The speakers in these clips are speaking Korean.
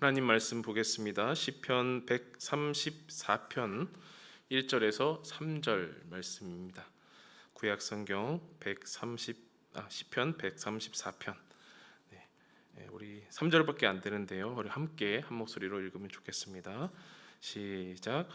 하나님 말씀 보겠습니다. 시편 134편 1절에서 3절 말씀입니다. 구약 성경 시편 134편. 우리 3절밖에 안 되는데요. 우리 함께 한 목소리로 읽으면 좋겠습니다. 시작.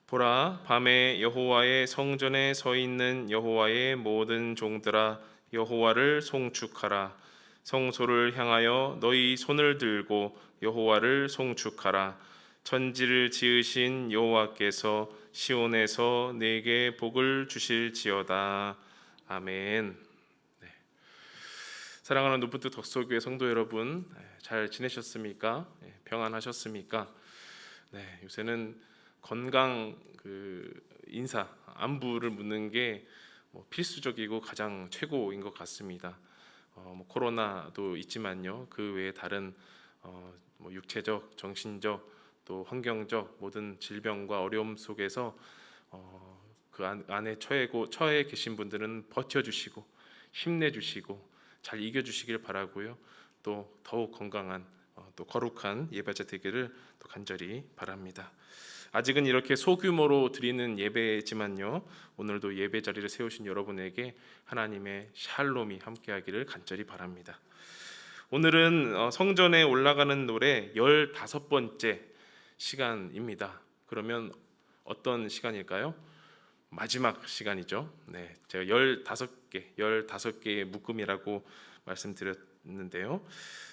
보라, 밤에 여호와의 성전에 서 있는 여호와의 모든 종들아, 여호와를 송축하라. 성소를 향하여 너희 손을 들고 여호와를 송축하라. 천지를 지으신 여호와께서 시온에서 내게 복을 주실지어다. 아멘. 사랑하는 노프트 덕소교회 성도 여러분, 잘 지내셨습니까? 평안하셨습니까? 요새는 건강 인사 안부를 묻는 게 필수적이고 가장 최고인 것 같습니다. 코로나도 있지만요, 그 외에 다른 육체적, 정신적, 또 환경적 모든 질병과 어려움 속에서 그 안에 처해 계신 분들은 버텨주시고 힘내주시고 잘 이겨주시길 바라고요. 또 더욱 건강한 또 거룩한 예배자 되기를 또 간절히 바랍니다. 아직은 이렇게 소규모로 드리는 예배지만요, 오늘도 예배 자리를 세우신 여러분에게 하나님의 샬롬이 함께하기를 간절히 바랍니다. 오늘은 성전에 올라가는 노래 15번째 시간입니다. 그러면 어떤 시간일까요? 마지막 시간이죠. 제가 15개의 묶음이라고 말씀드렸는데요.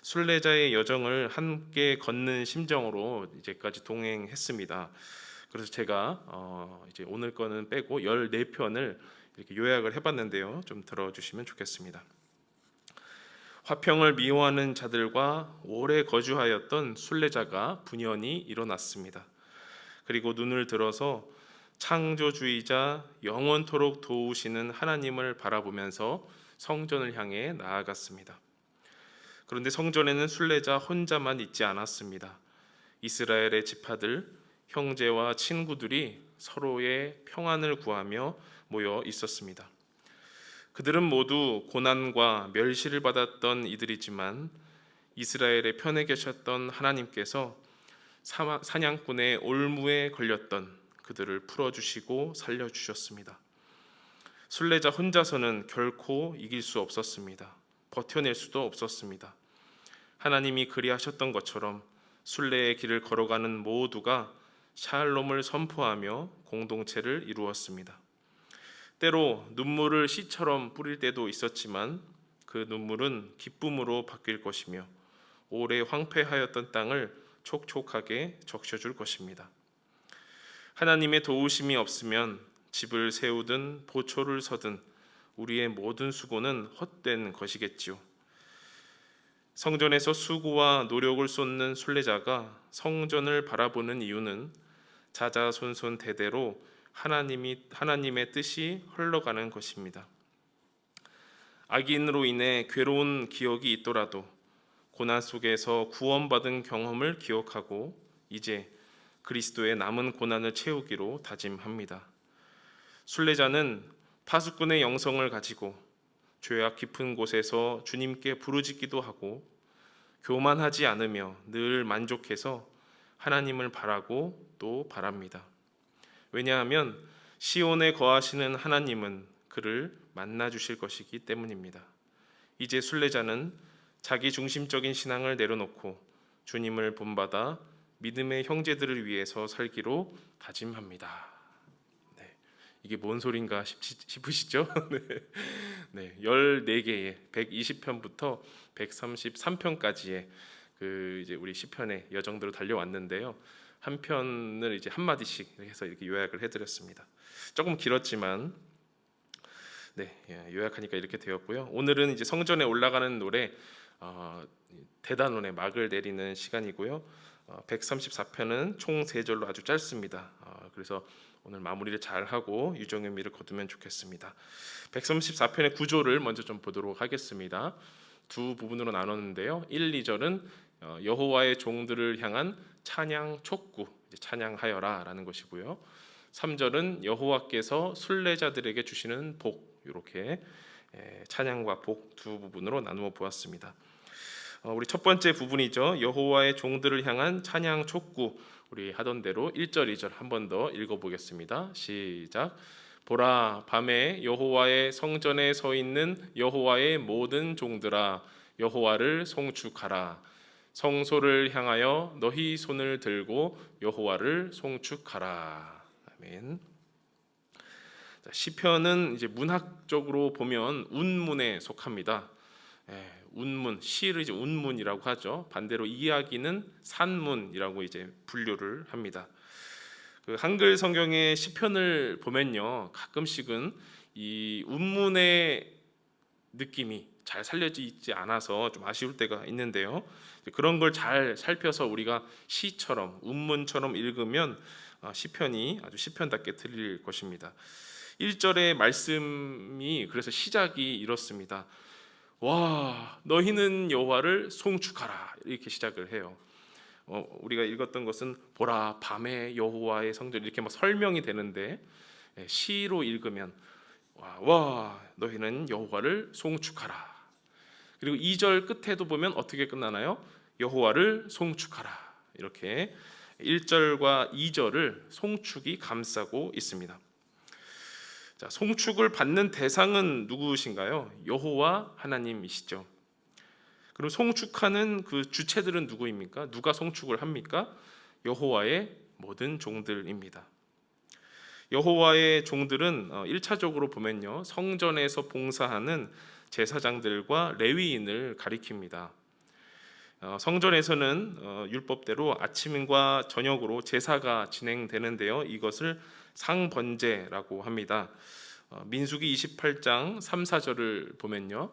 순례자의 여정을 함께 걷는 심정으로 이제까지 동행했습니다. 그래서 제가 이제 오늘 거는 빼고 14편을 이렇게 요약을 해봤는데요. 좀 들어주시면 좋겠습니다. 화평을 미워하는 자들과 오래 거주하였던 순례자가 분연히 일어났습니다. 그리고 눈을 들어서 창조주의자 영원토록 도우시는 하나님을 바라보면서 성전을 향해 나아갔습니다. 그런데 성전에는 순례자 혼자만 있지 않았습니다. 이스라엘의 지파들, 형제와 친구들이 서로의 평안을 구하며 모여 있었습니다. 그들은 모두 고난과 멸시를 받았던 이들이지만 이스라엘의 편에 계셨던 하나님께서 사냥꾼의 올무에 걸렸던 그들을 풀어주시고 살려주셨습니다. 순례자 혼자서는 결코 이길 수 없었습니다. 버텨낼 수도 없었습니다. 하나님이 그리하셨던 것처럼 순례의 길을 걸어가는 모두가 샬롬을 선포하며 공동체를 이루었습니다. 때로 눈물을 씨처럼 뿌릴 때도 있었지만 그 눈물은 기쁨으로 바뀔 것이며 오래 황폐하였던 땅을 촉촉하게 적셔줄 것입니다. 하나님의 도우심이 없으면 집을 세우든 보초를 서든 우리의 모든 수고는 헛된 것이겠지요. 성전에서 수고와 노력을 쏟는 순례자가 성전을 바라보는 이유는 자자손손 대대로 하나님의 뜻이 흘러가는 것입니다. 악인으로 인해 괴로운 기억이 있더라도 고난 속에서 구원받은 경험을 기억하고 이제 그리스도의 남은 고난을 채우기로 다짐합니다. 순례자는 파수꾼의 영성을 가지고 죄악 깊은 곳에서 주님께 부르짖기도 하고 교만하지 않으며 늘 만족해서 하나님을 바라고 또 바랍니다. 왜냐하면 시온에 거하시는 하나님은 그를 만나 주실 것이기 때문입니다. 이제 순례자는 자기 중심적인 신앙을 내려놓고 주님을 본받아 믿음의 형제들을 위해서 살기로 다짐합니다. 이게 뭔 소린가 싶으시죠? 14개의 120편부터 133편까지의 이제 우리 시편의 여정들을 달려왔는데요. 한 편을 이제 한 마디씩 해서 이렇게 요약을 해드렸습니다. 조금 길었지만 요약하니까 이렇게 되었고요. 오늘은 이제 성전에 올라가는 노래 대단원의 막을 내리는 시간이고요. 134편은 총 3절로 아주 짧습니다. 그래서 오늘 마무리를 잘 하고 유종의 의미를 거두면 좋겠습니다. 134편의 구조를 먼저 좀 보도록 하겠습니다. 두 부분으로 나눴는데요. 1, 2절은 여호와의 종들을 향한 찬양 촉구, 찬양하여라 라는 것이고요. 3절은 여호와께서 순례자들에게 주시는 복, 이렇게 찬양과 복 두 부분으로 나누어 보았습니다. 우리 첫 번째 부분이죠. 여호와의 종들을 향한 찬양 촉구. 우리 하던 대로 1절, 2절 한 번 더 읽어보겠습니다. 시작. 보라, 밤에 여호와의 성전에 서 있는 여호와의 모든 종들아, 여호와를 송축하라. 성소를 향하여 너희 손을 들고 여호와를 송축하라. 아멘. 시편은 이제 문학적으로 보면 운문에 속합니다. 운문, 시를 이제 운문이라고 하죠. 반대로 이야기는 산문이라고 이제 분류를 합니다. 그 한글 성경의 시편을 보면요, 가끔씩은 이 운문의 느낌이 잘 살려져 있지 않아서 좀 아쉬울 때가 있는데요. 그런 걸 잘 살펴서 우리가 시처럼 운문처럼 읽으면 시편이 아주 시편답게 들릴 것입니다. 1절의 말씀이 그래서 시작이 이렇습니다. 와, 너희는 여호와를 송축하라, 이렇게 시작을 해요. 우리가 읽었던 것은 보라, 밤에 여호와의 성전, 이렇게 막 설명이 되는데 시로 읽으면 와, 너희는 여호와를 송축하라. 그리고 2절 끝에도 보면 어떻게 끝나나요? 여호와를 송축하라. 이렇게 1절과 2절을 송축이 감싸고 있습니다. 자, 송축을 받는 대상은 누구신가요? 여호와 하나님이시죠. 그럼 송축하는 그 주체들은 누구입니까? 누가 송축을 합니까? 여호와의 모든 종들입니다. 여호와의 종들은 1차적으로 보면요, 성전에서 봉사하는 제사장들과 레위인을 가리킵니다. 성전에서는 율법대로 아침과 저녁으로 제사가 진행되는데요, 이것을 상번제라고 합니다. 민수기 28장 3, 4절을 보면요,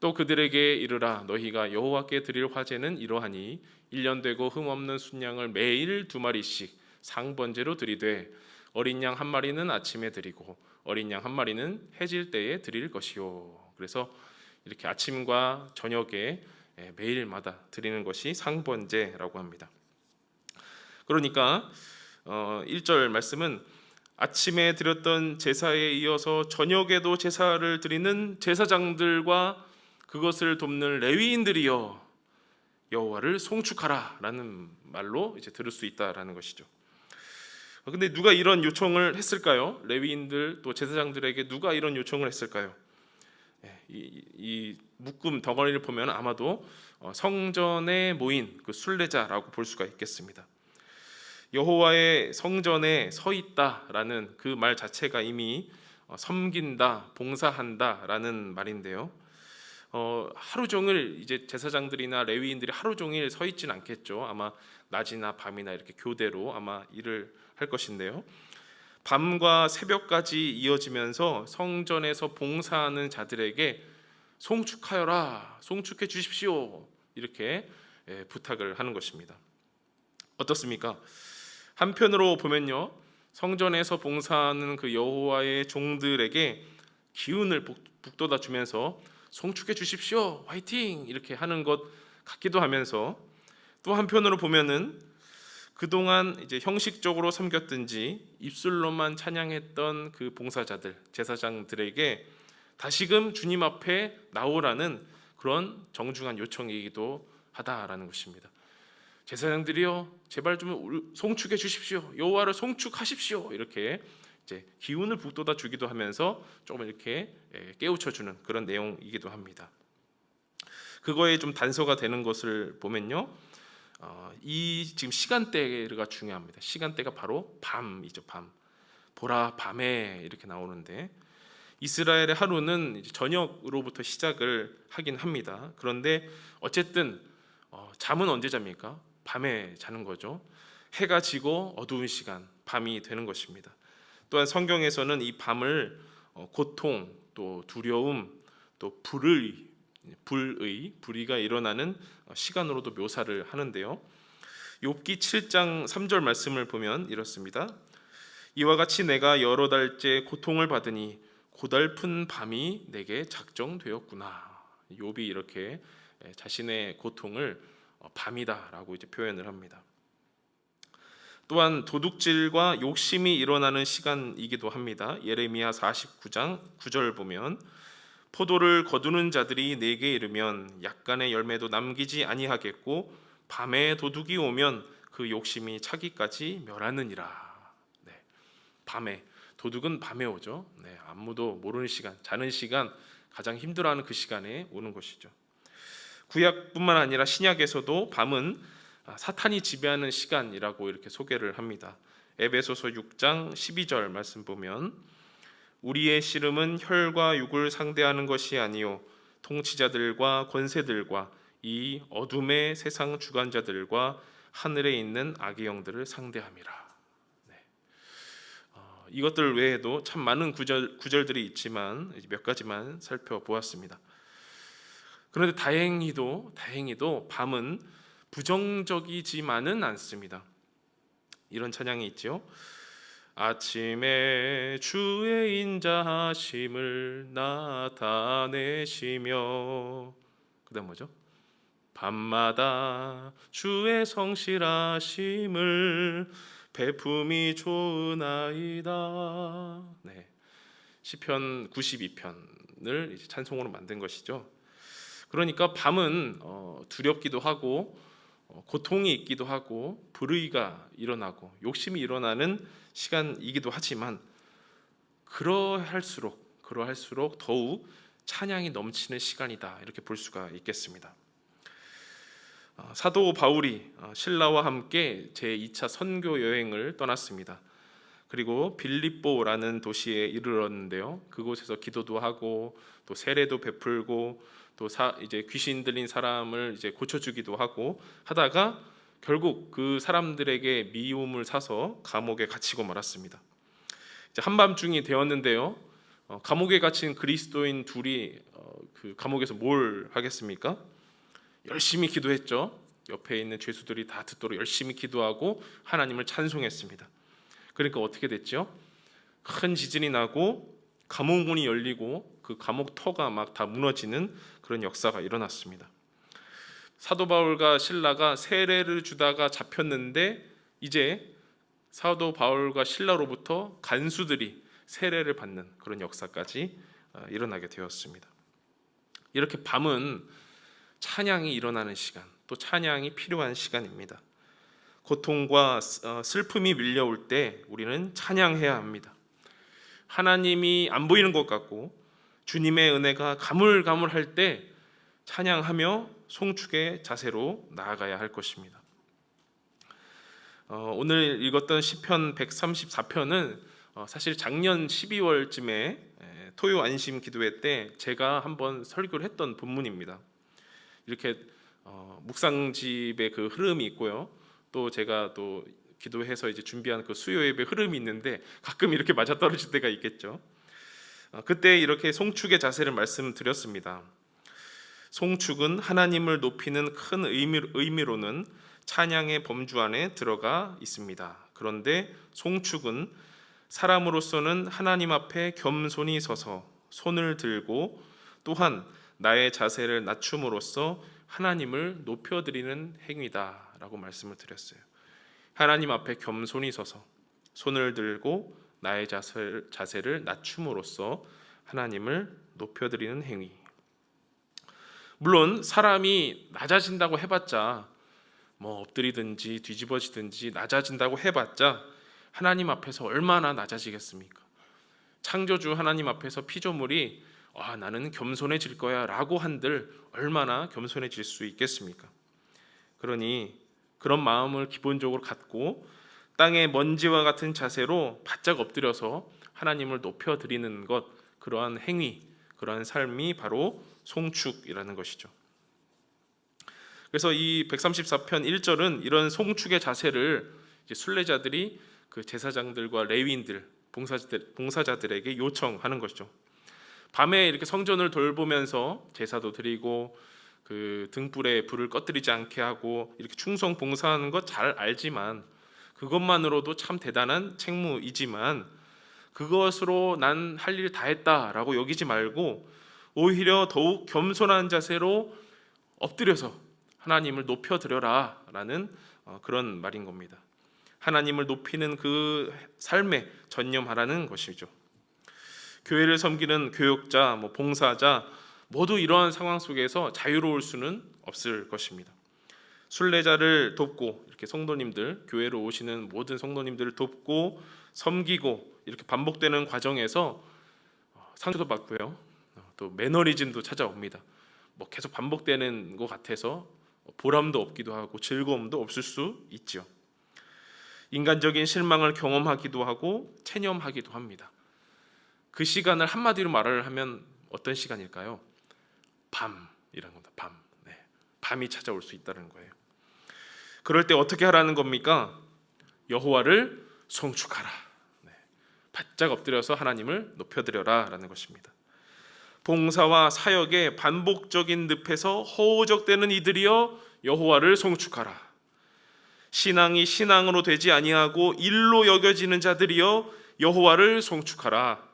또 그들에게 이르라, 너희가 여호와께 드릴 화제는 이러하니 1년 되고 흠없는 순양을 매일 2마리씩 상번제로 드리되 어린 양 1마리는 아침에 드리고 어린 양 1마리는 해질 때에 드릴 것이요. 그래서 이렇게 아침과 저녁에 매일마다 드리는 것이 상번제라고 합니다. 그러니까 1절 말씀은 아침에 드렸던 제사에 이어서 저녁에도 제사를 드리는 제사장들과 그것을 돕는 레위인들이여 여호와를 송축하라라는 말로 이제 들을 수 있다라는 것이죠. 근데 누가 이런 요청을 했을까요? 레위인들 또 제사장들에게 누가 이런 요청을 했을까요? 이 묶음 덩어리를 보면 아마도 성전에 모인 그 순례자라고 볼 수가 있겠습니다. 여호와의 성전에 서 있다라는 그 말 자체가 이미 섬긴다, 봉사한다라는 말인데요. 하루 종일 이제 제사장들이나 레위인들이 하루 종일 서 있지는 않겠죠. 아마 낮이나 밤이나 이렇게 교대로 아마 일을 할 것인데요. 밤과 새벽까지 이어지면서 성전에서 봉사하는 자들에게 송축하여라, 송축해 주십시오, 이렇게 부탁을 하는 것입니다. 어떻습니까? 한편으로 보면요, 성전에서 봉사하는 그 여호와의 종들에게 기운을 북돋아 주면서 송축해 주십시오, 화이팅, 이렇게 하는 것 같기도 하면서, 또 한편으로 보면은 그동안 이제 형식적으로 섬겼든지 입술로만 찬양했던 그 봉사자들, 제사장들에게 다시금 주님 앞에 나오라는 그런 정중한 요청이기도 하다라는 것입니다. 제사장들이요, 제발 좀 송축해 주십시오, 여호와를 송축하십시오, 이렇게 이제 기운을 북돋아 주기도 하면서 조금 이렇게 깨우쳐 주는 그런 내용이기도 합니다. 그거에 좀 단서가 되는 것을 보면요, 이 지금 시간대가 중요합니다. 시간대가 바로 밤이죠. 밤. 보라, 밤에 이렇게 나오는데 이스라엘의 하루는 이제 저녁으로부터 시작을 하긴 합니다. 그런데 어쨌든 잠은 언제 잡니까? 밤에 자는 거죠. 해가 지고 어두운 시간, 밤이 되는 것입니다. 또한 성경에서는 이 밤을 고통, 또 두려움, 또 불의가 일어나는 시간으로도 묘사를 하는데요. 욥기 7장 3절 말씀을 보면 이렇습니다. 이와 같이 내가 여러 달째 고통을 받으니 고달픈 밤이 내게 작정되었구나. 욥이 이렇게 자신의 고통을 밤이다라고 이제 표현을 합니다. 또한 도둑질과 욕심이 일어나는 시간이기도 합니다. 예레미야 49장 9절 보면 포도를 거두는 자들이 내게 이르면 약간의 열매도 남기지 아니하겠고 밤에 도둑이 오면 그 욕심이 차기까지 멸하느니라. 네, 밤에, 도둑은 밤에 오죠. 네, 아무도 모르는 시간, 자는 시간, 가장 힘들어하는 그 시간에 오는 것이죠. 구약뿐만 아니라 신약에서도 밤은 사탄이 지배하는 시간이라고 이렇게 소개를 합니다. 에베소서 6장 12절 말씀 보면 우리의 씨름은 혈과 육을 상대하는 것이 아니요 통치자들과 권세들과 이 어둠의 세상 주관자들과 하늘에 있는 악의 영들을 상대함이라. 네. 이것들 외에도 참 많은 구절들이 있지만 몇 가지만 살펴보았습니다. 그런데 다행히도 밤은 부정적이지만은 않습니다. 이런 찬양이 있죠. 아침에 주의 인자하심을 나타내시며, 그다음 뭐죠? 밤마다 주의 성실하심을 베품이 좋으나이다. 네, 시편 92편을 이제 찬송으로 만든 것이죠. 그러니까 밤은 두렵기도 하고 고통이 있기도 하고 불의가 일어나고 욕심이 일어나는 시간이기도 하지만 그러할수록 더욱 찬양이 넘치는 시간이다, 이렇게 볼 수가 있겠습니다. 사도 바울이 신라와 함께 제2차 선교 여행을 떠났습니다. 그리고 빌립보라는 도시에 이르렀는데요. 그곳에서 기도도 하고 또 세례도 베풀고 또 이제 귀신 들린 사람을 이제 고쳐주기도 하고 하다가 결국 그 사람들에게 미움을 사서 감옥에 갇히고 말았습니다. 이제 한밤중이 되었는데요. 감옥에 갇힌 그리스도인 둘이 그 감옥에서 뭘 하겠습니까? 열심히 기도했죠. 옆에 있는 죄수들이 다 듣도록 열심히 기도하고 하나님을 찬송했습니다. 그러니까 어떻게 됐죠? 큰 지진이 나고 감옥 문이 열리고 그 감옥 터가 막 다 무너지는 그런 역사가 일어났습니다. 사도 바울과 신라가 세례를 주다가 잡혔는데 이제 사도 바울과 신라로부터 간수들이 세례를 받는 그런 역사까지 일어나게 되었습니다. 이렇게 밤은 찬양이 일어나는 시간, 또 찬양이 필요한 시간입니다. 고통과 슬픔이 밀려올 때 우리는 찬양해야 합니다. 하나님이 안 보이는 것 같고 주님의 은혜가 가물가물할 때 찬양하며 송축의 자세로 나아가야 할 것입니다. 오늘 읽었던 시편 134편은 사실 작년 12월쯤에 토요 안심 기도회 때 제가 한번 설교를 했던 본문입니다. 이렇게 묵상집의 그 흐름이 있고요. 또 제가 또 기도해서 이제 준비한 그 수요 예배 흐름이 있는데 가끔 이렇게 맞아떨어질 때가 있겠죠. 그때 이렇게 송축의 자세를 말씀드렸습니다. 송축은 하나님을 높이는 큰 의미로는 찬양의 범주 안에 들어가 있습니다. 그런데 송축은 사람으로서는 하나님 앞에 겸손히 서서 손을 들고 또한 나의 자세를 낮춤으로써 하나님을 높여드리는 행위다라고 말씀을 드렸어요. 하나님 앞에 겸손히 서서 손을 들고 나의 자세를 낮춤으로써 하나님을 높여드리는 행위. 물론 사람이 낮아진다고 해봤자 뭐 엎드리든지 뒤집어지든지 낮아진다고 해봤자 하나님 앞에서 얼마나 낮아지겠습니까? 창조주 하나님 앞에서 피조물이 나는 겸손해질 거야 라고 한들 얼마나 겸손해질 수 있겠습니까? 그러니 그런 마음을 기본적으로 갖고 땅의 먼지와 같은 자세로 바짝 엎드려서 하나님을 높여드리는 것, 그러한 행위, 그러한 삶이 바로 송축이라는 것이죠. 그래서 이 134편 1절은 이런 송축의 자세를 이제 순례자들이 그 제사장들과 레위인들, 봉사자들에게 요청하는 것이죠. 밤에 이렇게 성전을 돌보면서 제사도 드리고 그 등불에 불을 꺼뜨리지 않게 하고 이렇게 충성 봉사하는 것 잘 알지만 그것만으로도 참 대단한 책무이지만 그것으로 난 할 일 다 했다라고 여기지 말고 오히려 더욱 겸손한 자세로 엎드려서 하나님을 높여드려라 라는 그런 말인 겁니다. 하나님을 높이는 그 삶에 전념하라는 것이죠. 교회를 섬기는 교역자, 봉사자 모두 이러한 상황 속에서 자유로울 수는 없을 것입니다. 순례자를 돕고 이렇게 성도님들, 교회로 오시는 모든 성도님들을 돕고 섬기고 이렇게 반복되는 과정에서 상처도 받고요, 또 매너리즘도 찾아옵니다. 계속 반복되는 것 같아서 보람도 없기도 하고 즐거움도 없을 수 있죠. 인간적인 실망을 경험하기도 하고 체념하기도 합니다. 그 시간을 한마디로 말을 하면 어떤 시간일까요? 밤이라는 겁니다. 밤. 밤이 찾아올 수 있다는 거예요. 그럴 때 어떻게 하라는 겁니까? 여호와를 송축하라. 바짝 엎드려서 하나님을 높여드려라 라는 것입니다. 봉사와 사역의 반복적인 늪에서 허우적대는 이들이여 여호와를 송축하라. 신앙이 신앙으로 되지 아니하고 일로 여겨지는 자들이여 여호와를 송축하라.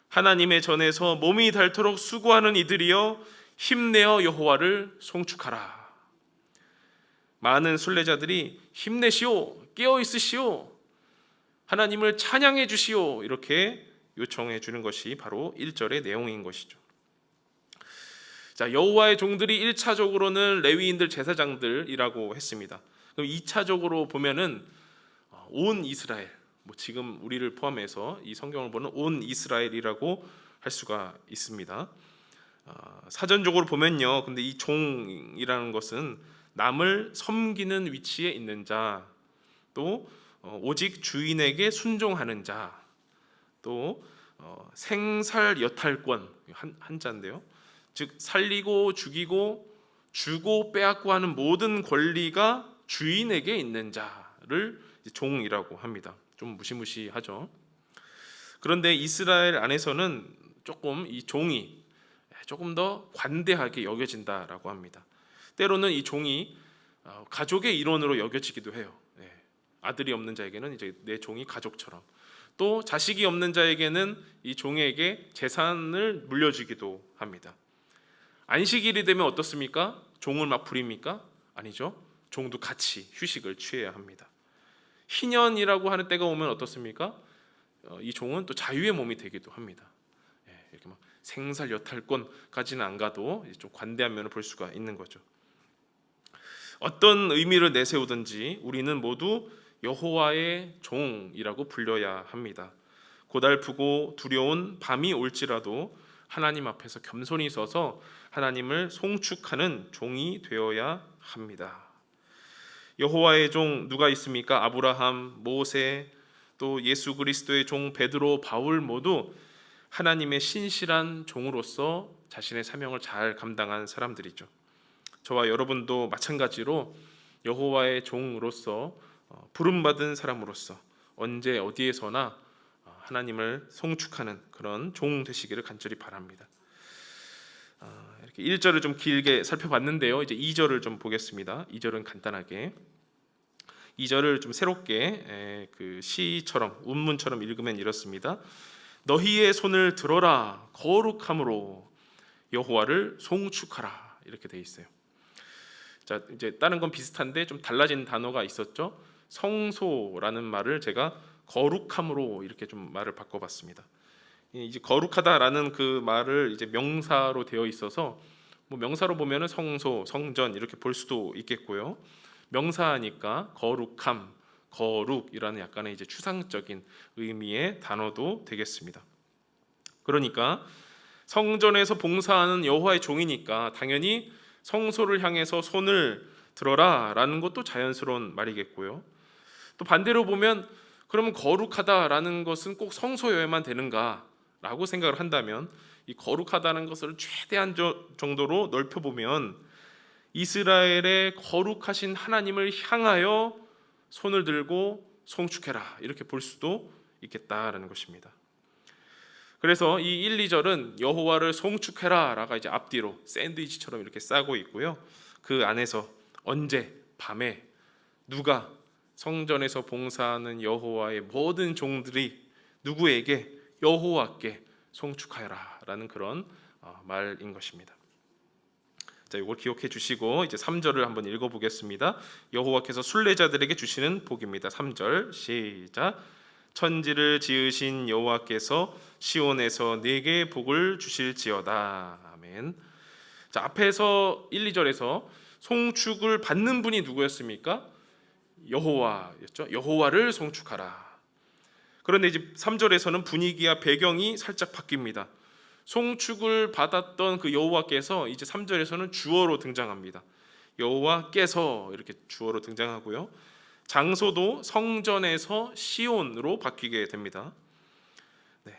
하나님의 전에서 몸이 닳도록 수고하는 이들이여 힘내어 여호와를 송축하라. 많은 순례자들이 힘내시오, 깨어 있으시오, 하나님을 찬양해 주시오 이렇게 요청해 주는 것이 바로 1절의 내용인 것이죠. 자, 여호와의 종들이 1차적으로는 레위인들 제사장들이라고 했습니다. 그럼 2차적으로 보면은 온 이스라엘, 지금 우리를 포함해서 이 성경을 보는 온 이스라엘이라고 할 수가 있습니다. 사전적으로 보면요, 근데 이 종이라는 것은 남을 섬기는 위치에 있는 자, 또 오직 주인에게 순종하는 자, 또 생살 여탈권, 한자인데요, 즉 살리고 죽이고 주고 빼앗고 하는 모든 권리가 주인에게 있는 자를 종이라고 합니다. 좀 무시무시하죠. 그런데 이스라엘 안에서는 조금 이 종이 조금 더 관대하게 여겨진다라고 합니다. 때로는 이 종이 가족의 일원으로 여겨지기도 해요. 아들이 없는 자에게는 이제 내 종이 가족처럼, 또 자식이 없는 자에게는 이 종에게 재산을 물려주기도 합니다. 안식일이 되면 어떻습니까? 종을 막 부립니까? 아니죠. 종도 같이 휴식을 취해야 합니다. 희년이라고 하는 때가 오면 어떻습니까? 이 종은 또 자유의 몸이 되기도 합니다. 이렇게 막 생살 여탈권까지는 안 가도 좀 관대한 면을 볼 수가 있는 거죠. 어떤 의미를 내세우든지 우리는 모두 여호와의 종이라고 불려야 합니다. 고달프고 두려운 밤이 올지라도 하나님 앞에서 겸손히 서서 하나님을 송축하는 종이 되어야 합니다. 여호와의 종 누가 있습니까? 아브라함, 모세, 또 예수 그리스도의 종 베드로, 바울 모두 하나님의 신실한 종으로서 자신의 사명을 잘 감당한 사람들이죠. 저와 여러분도 마찬가지로 여호와의 종으로서 부름받은 사람으로서 언제 어디에서나 하나님을 송축하는 그런 종 되시기를 간절히 바랍니다. 이렇게 1절을 좀 길게 살펴봤는데요, 이제 2절을 좀 보겠습니다. 2절은 간단하게, 2절을 좀 새롭게 그 시처럼 운문처럼 읽으면 이렇습니다. 너희의 손을 들어라, 거룩함으로 여호와를 송축하라, 이렇게 돼 있어요. 자, 이제 다른 건 비슷한데 좀 달라진 단어가 있었죠. 성소라는 말을 제가 거룩함으로 이렇게 좀 말을 바꿔봤습니다. 이제 거룩하다라는 그 말을 이제 명사로 되어 있어서 명사로 보면은 성소, 성전 이렇게 볼 수도 있겠고요. 명사하니까 거룩함, 거룩이라는 약간의 이제 추상적인 의미의 단어도 되겠습니다. 그러니까 성전에서 봉사하는 여호와의 종이니까 당연히 성소를 향해서 손을 들어라라는 것도 자연스러운 말이겠고요. 또 반대로 보면 그러면 거룩하다라는 것은 꼭 성소여야만 되는가라고 생각을 한다면, 이 거룩하다는 것을 최대한 정도로 넓혀보면 이스라엘의 거룩하신 하나님을 향하여 손을 들고 송축해라, 이렇게 볼 수도 있겠다라는 것입니다. 그래서 이 1, 2절은 여호와를 송축해라라가 이제 앞뒤로 샌드위치처럼 이렇게 싸고 있고요. 그 안에서 언제 밤에 누가 성전에서 봉사하는 여호와의 모든 종들이 누구에게? 여호와께 송축하여라라는 그런 말인 것입니다. 자, 이걸 기억해 주시고 이제 3절을 한번 읽어보겠습니다. 여호와께서 순례자들에게 주시는 복입니다. 3절 시작. 천지를 지으신 여호와께서 시온에서 네게 복을 주실지어다. 아멘. 자, 앞에서 1, 2절에서 송축을 받는 분이 누구였습니까? 여호와였죠. 여호와를 송축하라. 그런데 이제 3절에서는 분위기와 배경이 살짝 바뀝니다. 송축을 받았던 그 여호와께서 이제 3절에서는 주어로 등장합니다. 여호와께서 이렇게 주어로 등장하고요. 장소도 성전에서 시온으로 바뀌게 됩니다. 네.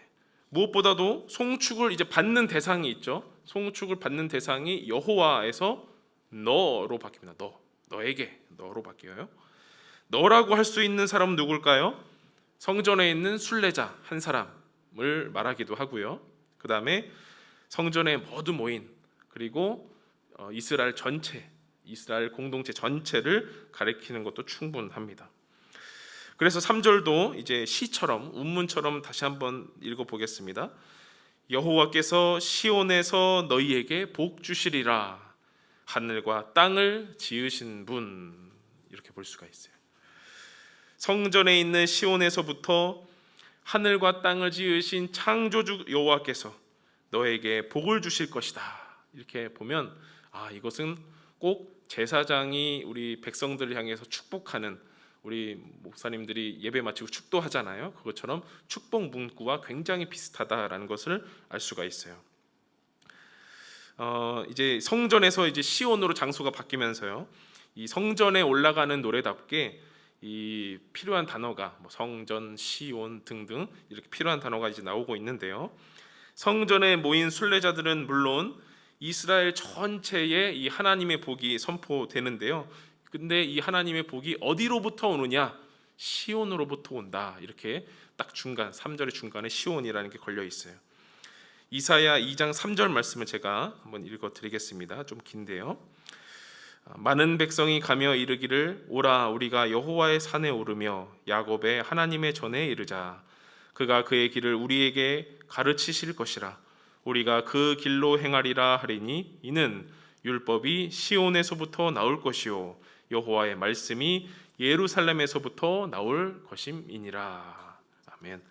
무엇보다도 송축을 이제 받는 대상이 있죠. 송축을 받는 대상이 여호와에서 너로 바뀝니다. 너에게, 너로 바뀌어요. 너라고 할 수 있는 사람은 누굴까요? 성전에 있는 순례자 한 사람을 말하기도 하고요. 그 다음에 성전에 모두 모인, 그리고 이스라엘 전체, 이스라엘 공동체 전체를 가리키는 것도 충분합니다. 그래서 3절도 이제 시처럼, 운문처럼 다시 한번 읽어보겠습니다. 여호와께서 시온에서 너희에게 복 주시리라. 하늘과 땅을 지으신 분, 이렇게 볼 수가 있어요. 성전에 있는 시온에서부터 하늘과 땅을 지으신 창조주 여호와께서 너에게 복을 주실 것이다. 이렇게 보면 이것은 꼭 제사장이 우리 백성들을 향해서 축복하는, 우리 목사님들이 예배 마치고 축도하잖아요. 그것처럼 축복 문구와 굉장히 비슷하다라는 것을 알 수가 있어요. 이제 성전에서 이제 시온으로 장소가 바뀌면서요. 이 성전에 올라가는 노래답게 이 필요한 단어가 성전, 시온 등등 이렇게 필요한 단어가 이제 나오고 있는데요. 성전에 모인 순례자들은 물론 이스라엘 전체에 이 하나님의 복이 선포되는데요. 근데 이 하나님의 복이 어디로부터 오느냐? 시온으로부터 온다. 이렇게 딱 중간, 3절의 중간에 시온이라는 게 걸려 있어요. 이사야 2장 3절 말씀을 제가 한번 읽어 드리겠습니다. 좀 긴데요. 많은 백성이 가며 이르기를 오라 우리가 여호와의 산에 오르며 야곱의 하나님의 전에 이르자. 그가 그의 길을 우리에게 가르치실 것이라. 우리가 그 길로 행하리라 하리니 이는 율법이 시온에서부터 나올 것이요 여호와의 말씀이 예루살렘에서부터 나올 것임이니라. 아멘.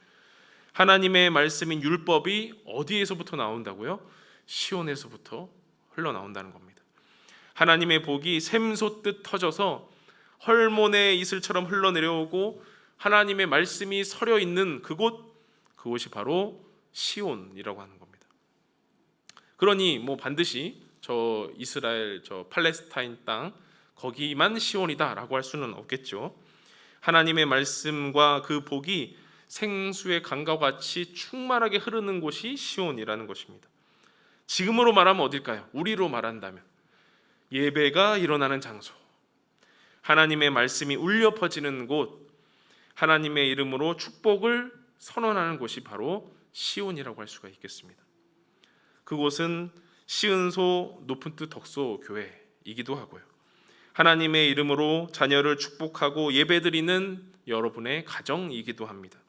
하나님의 말씀인 율법이 어디에서부터 나온다고요? 시온에서부터 흘러나온다는 겁니다. 하나님의 복이 샘솟듯 터져서 헐몬의 이슬처럼 흘러내려오고 하나님의 말씀이 서려 있는 그곳이 바로 시온이라고 하는 겁니다. 그러니 반드시 저 이스라엘, 저 팔레스타인 땅 거기만 시온이다라고 할 수는 없겠죠. 하나님의 말씀과 그 복이 생수의 강과 같이 충만하게 흐르는 곳이 시온이라는 것입니다. 지금으로 말하면 어딜까요? 우리로 말한다면 예배가 일어나는 장소, 하나님의 말씀이 울려 퍼지는 곳, 하나님의 이름으로 축복을 선언하는 곳이 바로 시온이라고 할 수가 있겠습니다. 그곳은 시은소 높은 뜻 덕소 교회이기도 하고요. 하나님의 이름으로 자녀를 축복하고 예배드리는 여러분의 가정이기도 합니다.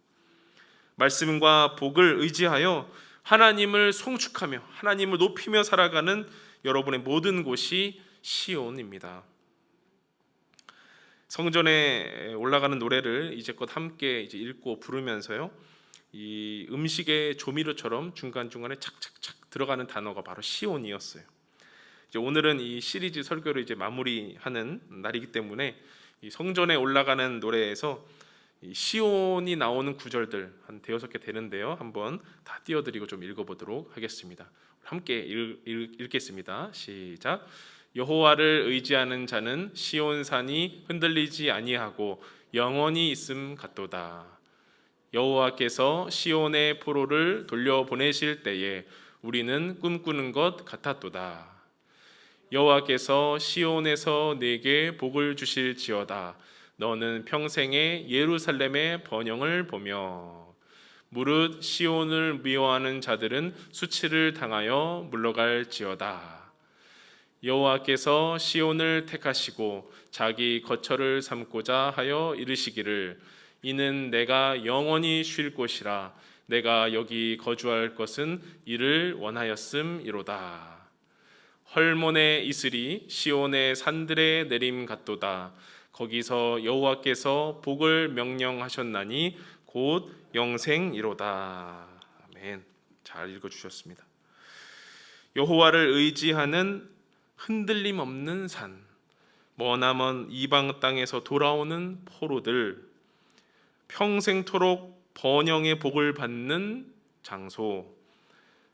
말씀과 복을 의지하여 하나님을 송축하며 하나님을 높이며 살아가는 여러분의 모든 곳이 시온입니다. 성전에 올라가는 노래를 이제껏 함께 읽고 부르면서요, 이 음식의 조미료처럼 중간중간에 착착착 들어가는 단어가 바로 시온이었어요. 이제 오늘은 이 시리즈 설교를 이제 마무리하는 날이기 때문에 이 성전에 올라가는 노래에서 이 시온이 나오는 구절들 한 5-6개 되는데요. 한번 다 띄워드리고 좀 읽어보도록 하겠습니다. 함께 읽겠습니다. 시작. 여호와를 의지하는 자는 시온산이 흔들리지 아니하고 영원히 있음 같도다. 여호와께서 시온의 포로를 돌려보내실 때에 우리는 꿈꾸는 것 같았도다. 여호와께서 시온에서 내게 복을 주실지어다. 너는 평생에 예루살렘의 번영을 보며 무릇 시온을 미워하는 자들은 수치를 당하여 물러갈지어다. 여호와께서 시온을 택하시고 자기 거처를 삼고자 하여 이르시기를 이는 내가 영원히 쉴 곳이라 내가 여기 거주할 것은 이를 원하였음이로다. 헐몬의 이슬이 시온의 산들에 내림 같도다. 거기서 여호와께서 복을 명령하셨나니 곧 영생이로다. 아멘. 잘 읽어주셨습니다. 여호와를 의지하는 흔들림 없는 산, 머나먼 이방 땅에서 돌아오는 포로들, 평생토록 번영의 복을 받는 장소,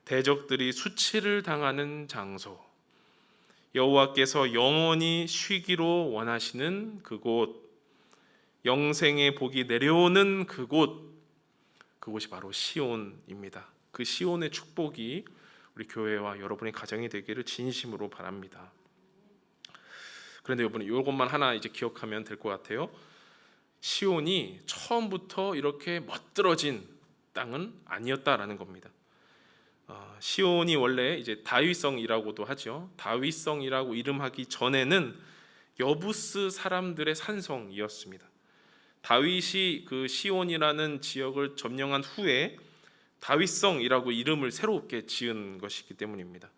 대적들이 수치를 당하는 장소, 여호와께서 영원히 쉬기로 원하시는 그곳, 영생의 복이 내려오는 그곳이 바로 시온입니다. 그 시온의 축복이 우리 교회와 여러분의 가정이 되기를 진심으로 바랍니다. 그런데 여러분, 이것만 하나 이제 기억하면 될 것 같아요. 시온이 처음부터 이렇게 멋들어진 땅은 아니었다라는 겁니다. 시온이 원래 이제 다윗성이라고도 하죠. 다윗성이라고 이름하기 전에는 여부스 사람들의 산성이었습니다. 다윗이 그 시온이라는 지역을 점령한 후에 다윗성이라고 이름을 새롭게 지은 것이기 때문입니다.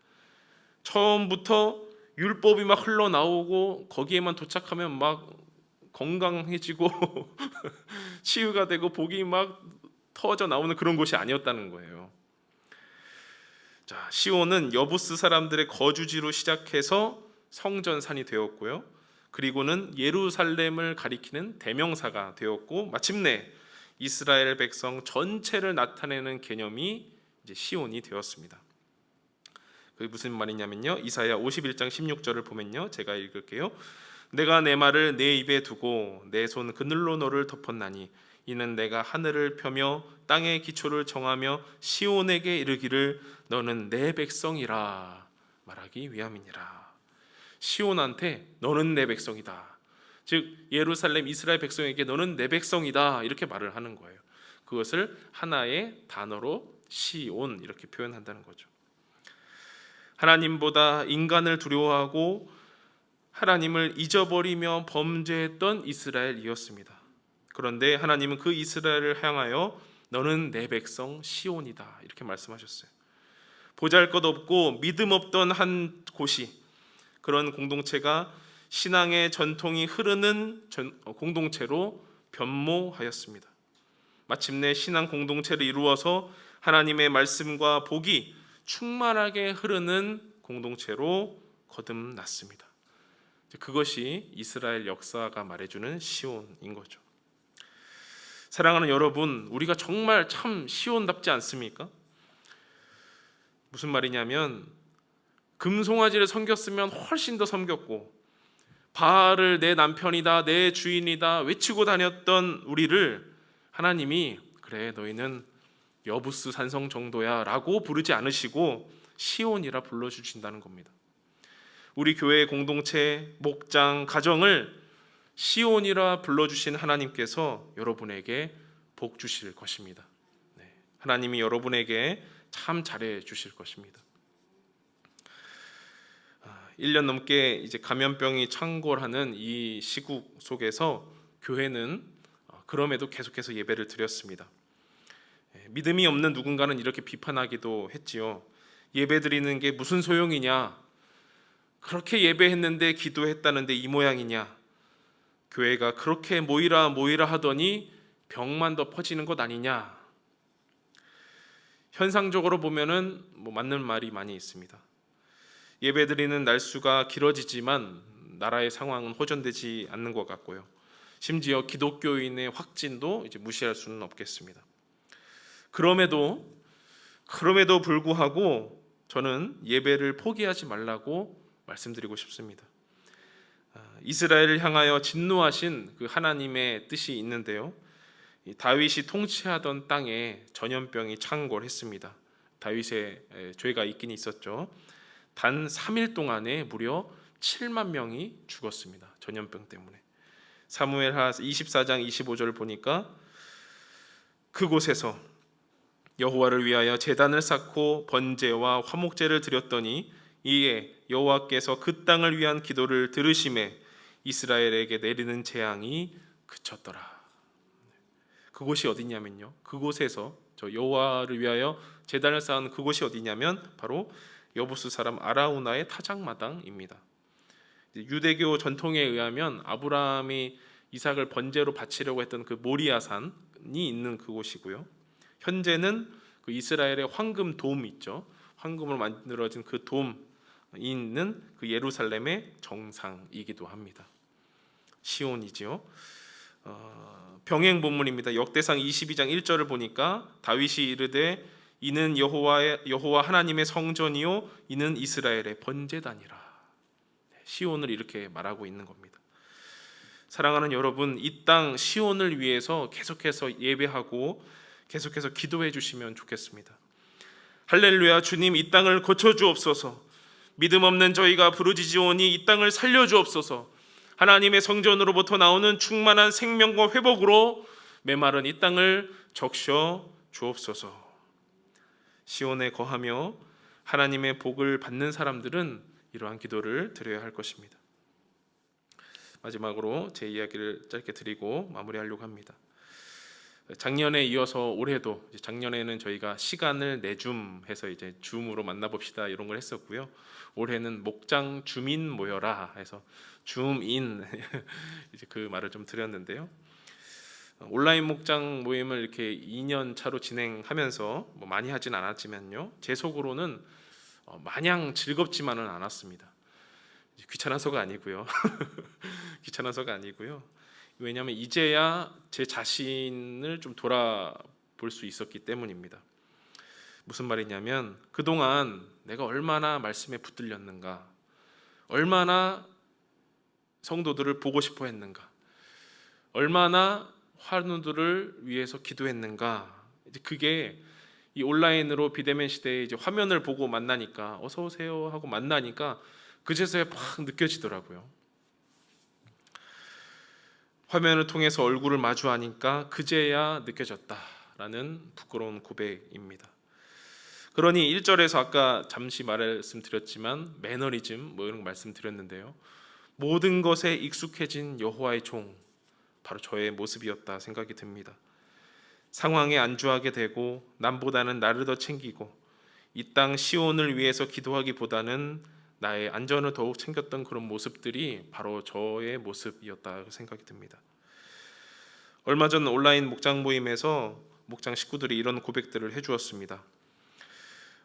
처음부터 율법이 막 흘러나오고 거기에만 도착하면 막 건강해지고 치유가 되고 복이 막 터져 나오는 그런 곳이 아니었다는 거예요. 자, 시온은 여부스 사람들의 거주지로 시작해서 성전산이 되었고요. 그리고는 예루살렘을 가리키는 대명사가 되었고, 마침내 이스라엘 백성 전체를 나타내는 개념이 이제 시온이 되었습니다. 그게 무슨 말이냐면요, 이사야 51장 16절을 보면요, 제가 읽을게요. 내가 내 말을 내 입에 두고 내 손 그늘로 너를 덮었나니 이는 내가 하늘을 펴며 땅의 기초를 정하며 시온에게 이르기를 너는 내 백성이라 말하기 위함이니라. 시온한테 너는 내 백성이다, 즉 예루살렘 이스라엘 백성에게 너는 내 백성이다, 이렇게 말을 하는 거예요. 그것을 하나의 단어로 시온 이렇게 표현한다는 거죠. 하나님보다 인간을 두려워하고 하나님을 잊어버리며 범죄했던 이스라엘이었습니다. 그런데 하나님은 그 이스라엘을 향하여 너는 내 백성 시온이다 이렇게 말씀하셨어요. 보잘것없고 믿음 없던 한 곳이, 그런 공동체가 신앙의 전통이 흐르는 공동체로 변모하였습니다. 마침내 신앙 공동체를 이루어서 하나님의 말씀과 복이 충만하게 흐르는 공동체로 거듭났습니다. 그것이 이스라엘 역사가 말해주는 시온인 거죠. 사랑하는 여러분, 우리가 정말 참 시온답지 않습니까? 무슨 말이냐면 금송아지를 섬겼으면 훨씬 더 섬겼고, 바알을 내 남편이다 내 주인이다 외치고 다녔던 우리를 하나님이 그래 너희는 여부스 산성 정도야 라고 부르지 않으시고 시온이라 불러주신다는 겁니다. 우리 교회 공동체, 목장, 가정을 시온이라 불러주신 하나님께서 여러분에게 복 주실 것입니다. 하나님이 여러분에게 참 잘해 주실 것입니다. 1년 넘게 이제 감염병이 창궐하는 이 시국 속에서 교회는 그럼에도 계속해서 예배를 드렸습니다. 믿음이 없는 누군가는 이렇게 비판하기도 했지요. 예배 드리는 게 무슨 소용이냐? 그렇게 예배했는데 기도했다는데 이 모양이냐? 교회가 그렇게 모이라 하더니 병만 더 퍼지는 것 아니냐? 현상적으로 보면은 맞는 말이 많이 있습니다. 예배드리는 날수가 길어지지만 나라의 상황은 호전되지 않는 것 같고요. 심지어 기독교인의 확진도 이제 무시할 수는 없겠습니다. 그럼에도 불구하고 저는 예배를 포기하지 말라고 말씀드리고 싶습니다. 이스라엘을 향하여 진노하신 그 하나님의 뜻이 있는데요. 다윗이 통치하던 땅에 전염병이 창궐했습니다. 다윗의 죄가 있긴 있었죠. 단 3일 동안에 무려 7만 명이 죽었습니다. 전염병 때문에. 사무엘하 24장 25절을 보니까 그곳에서 여호와를 위하여 제단을 쌓고 번제와 화목제를 드렸더니 이에 여호와께서 그 땅을 위한 기도를 들으심에 이스라엘에게 내리는 재앙이 그쳤더라. 그곳이 어디냐면요, 그곳에서 저 여호와를 위하여 제단을 쌓은 그곳이 어디냐면 바로 여부스 사람 아라우나의 타작마당입니다. 유대교 전통에 의하면 아브라함이 이삭을 번제로 바치려고 했던 그 모리아산이 있는 그곳이고요. 현재는 그 이스라엘의 황금 돔 있죠. 황금으로 만들어진 그 돔이 있는 그 예루살렘의 정상이기도 합니다. 시온이지요. 병행 본문입니다. 역대상 22장 1절을 보니까 다윗이 이르되 이는 여호와 하나님의 성전이요 이는 이스라엘의 번제단이라. 시온을 이렇게 말하고 있는 겁니다. 사랑하는 여러분, 이 땅 시온을 위해서 계속해서 예배하고 계속해서 기도해 주시면 좋겠습니다. 할렐루야, 주님 이 땅을 고쳐 주옵소서. 믿음 없는 저희가 부르짖으오니 이 땅을 살려 주옵소서. 하나님의 성전으로부터 나오는 충만한 생명과 회복으로 메마른 이 땅을 적셔 주옵소서. 시온에 거하며 하나님의 복을 받는 사람들은 이러한 기도를 드려야 할 것입니다. 마지막으로 제 이야기를 짧게 드리고 마무리하려고 합니다. 작년에 이어서 올해도, 작년에는 저희가 시간을 내줌해서 이제 줌으로 만나봅시다 이런 걸 했었고요. 올해는 목장 주민 모여라 해서 줌인 이제 그 말을 좀 드렸는데요. 온라인 목장 모임을 이렇게 2년 차로 진행하면서 뭐 많이 하진 않았지만요, 제 속으로는 마냥 즐겁지만은 않았습니다. 귀찮아서가 아니고요. 귀찮아서가 아니고요. 왜냐하면 이제야 제 자신을 좀 돌아볼 수 있었기 때문입니다. 무슨 말이냐면 그동안 내가 얼마나 말씀에 붙들렸는가, 얼마나 성도들을 보고 싶어 했는가, 얼마나 환우들을 위해서 기도했는가. 이제 그게 이 온라인으로 비대면 시대에 이제 화면을 보고 만나니까, 어서 오세요 하고 만나니까 그제서야 막 느껴지더라고요. 화면을 통해서 얼굴을 마주하니까 그제야 느껴졌다라는 부끄러운 고백입니다. 그러니 1절에서 아까 잠시 말씀드렸지만 매너리즘 뭐 이런 거 말씀드렸는데요, 모든 것에 익숙해진 여호와의 종, 바로 저의 모습이었다 생각이 듭니다. 상황에 안주하게 되고 남보다는 나를 더 챙기고 이 땅 시온을 위해서 기도하기보다는 나의 안전을 더욱 챙겼던 그런 모습들이 바로 저의 모습이었다 생각이 듭니다. 얼마 전 온라인 목장 모임에서 목장 식구들이 이런 고백들을 해주었습니다.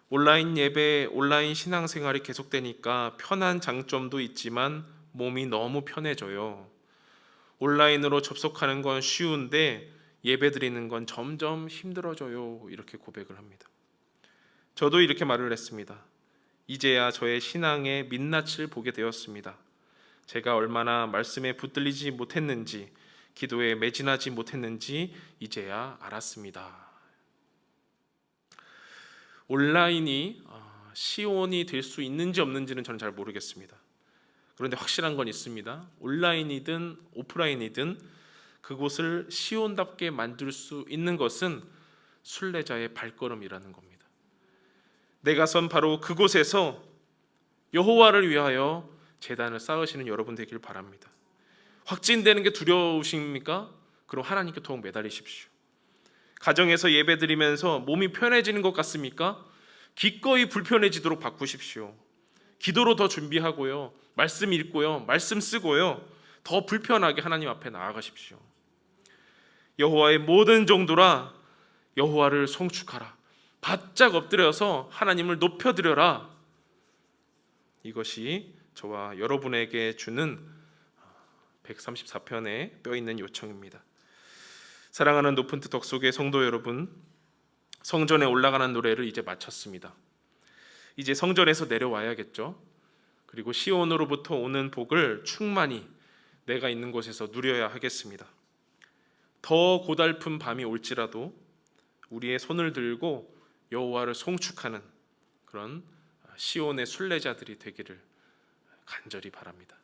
온라인 예배, 온라인 신앙생활이 계속되니까 편한 장점도 있지만 몸이 너무 편해져요. 온라인으로 접속하는 건 쉬운데 예배 드리는 건 점점 힘들어져요. 이렇게 고백을 합니다. 저도 이렇게 말을 했습니다. 이제야 저의 신앙의 민낯을 보게 되었습니다. 제가 얼마나 말씀에 붙들리지 못했는지, 기도에 매진하지 못했는지 이제야 알았습니다. 온라인이 시온이 될 수 있는지 없는지는 저는 잘 모르겠습니다. 그런데 확실한 건 있습니다. 온라인이든 오프라인이든 그곳을 시온답게 만들 수 있는 것은 순례자의 발걸음이라는 겁니다. 내가 선 바로 그곳에서 여호와를 위하여 제단을 쌓으시는 여러분 되길 바랍니다. 확진되는 게 두려우십니까? 그럼 하나님께 더욱 매달리십시오. 가정에서 예배드리면서 몸이 편해지는 것 같습니까? 기꺼이 불편해지도록 바꾸십시오. 기도로 더 준비하고요, 말씀 읽고요, 말씀 쓰고요, 더 불편하게 하나님 앞에 나아가십시오. 여호와의 모든 종들아 여호와를 송축하라. 바짝 엎드려서 하나님을 높여드려라. 이것이 저와 여러분에게 주는 134편의 뼈있는 요청입니다. 사랑하는 높은 뜻 덕속의 성도 여러분, 성전에 올라가는 노래를 이제 마쳤습니다. 이제 성전에서 내려와야겠죠. 그리고 시온으로부터 오는 복을 충만히 내가 있는 곳에서 누려야 하겠습니다. 더 고달픈 밤이 올지라도 우리의 손을 들고 여호와를 송축하는 그런 시온의 순례자들이 되기를 간절히 바랍니다.